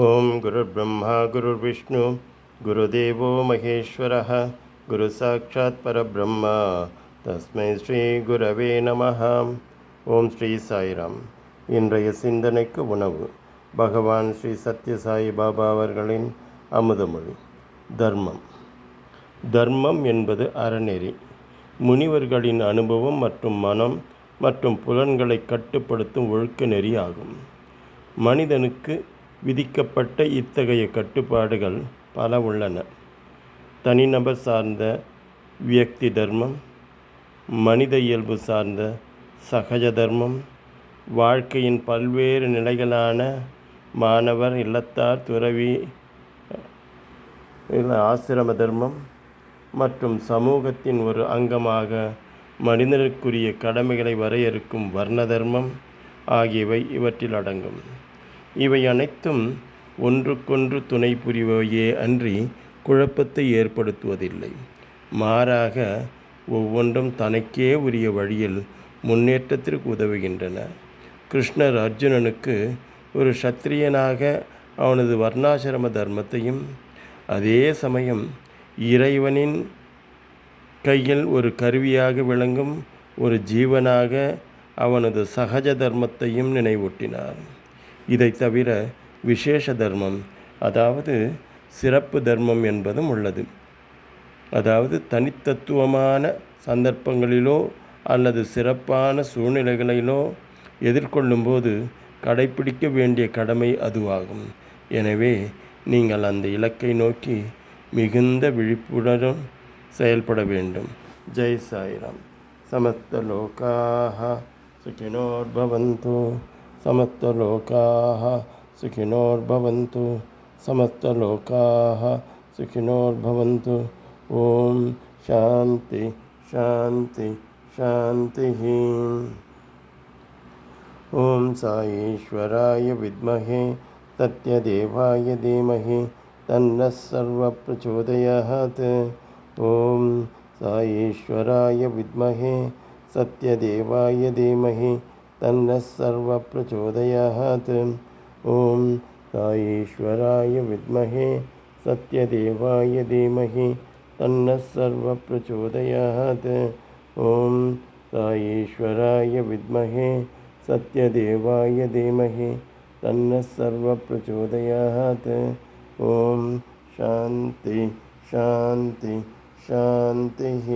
ஓம் குரு பிரம்மா குரு விஷ்ணு குருதேவோ மகேஸ்வரः குரு சாட்சாத் பரபிரம்மா தஸ்மை ஸ்ரீ குரவே நமः. ஓம் ஸ்ரீ சாய்ராம். இன்றைய சிந்தனைக்கு உணவு பகவான் ஸ்ரீ சத்யசாயி பாபா அவர்களின் அமுதமொழி. தர்மம். தர்மம் என்பது அறநெறி, முனிவர்களின் அனுபவம் மற்றும் மனம் மற்றும் புலன்களை கட்டுப்படுத்தும் ஒழுக்க நெறி ஆகும். மனிதனுக்கு விதிக்கப்பட்ட இத்தகைய கட்டுப்பாடுகள் பல உள்ளன. தனிநபர் சார்ந்த வியக்தி தர்மம், மனித இயல்பு சார்ந்த சகஜ தர்மம், வாழ்க்கையின் பல்வேறு நிலைகளான மாணவர், இல்லத்தார், துறவி, ஆசிரம தர்மம் மற்றும் சமூகத்தின் ஒரு அங்கமாக மனிதனுக்குரிய கடமைகளை வரையறுக்கும் வர்ண தர்மம் ஆகியவை இவற்றில் அடங்கும். இவை அனைத்தும் ஒன்றுக்கொன்று துணை புரிவையே அன்றி குழப்பத்தை ஏற்படுத்துவதில்லை. மாறாக ஒவ்வொன்றும் தனக்கே உரிய வழியில் முன்னேற்றத்திற்கு உதவுகின்றன. கிருஷ்ணர் அர்ஜுனனுக்கு ஒரு சத்திரியனாக அவனது வர்ணாசிரம தர்மத்தையும், அதே சமயம் இறைவனின் கையில் ஒரு கருவியாக விளங்கும் ஒரு ஜீவனாக அவனது சகஜ தர்மத்தையும் நினைவூட்டினார். இதை தவிர விசேஷ தர்மம், அதாவது சிறப்பு தர்மம் என்பதும் உள்ளது. அதாவது தனித்தத்துவமான சந்தர்ப்பங்களிலோ அல்லது சிறப்பான சூழ்நிலைகளிலோ எதிர்கொள்ளும்போது கடைப்பிடிக்க வேண்டிய கடமை அதுவாகும். எனவே நீங்கள் அந்த இலக்கை நோக்கி மிகுந்த விழிப்புடன் செயல்பட வேண்டும். ஜெய் சாய்ராம். சமஸ்த லோகாஹ சுகினோர்பவந்து. समस्तलोकाः सुखिनोर्भवन्तु. समस्तलोकाः सुखिनोर्भवन्तु. ओम शांति शांति शांतिः. ओम साईश्वराय विद्महे सत्यदेवाय धीमहि तन्नः सर्वः प्रचोदयात्. ओम साईश्वराय विद्महे सत्यदेवाय धीमहि तन्नः सर्वः प्रचोदयात्. ओम साईश्वराय विद्महे सत्यदेवाय धीमहि तन्नः सर्वः प्रचोदयात्. ओम साईश्वराय विद्महे सत्यदेवाय धीमहि तन्नः सर्वः प्रचोदयात्. ओम शांति शांति शांतिः.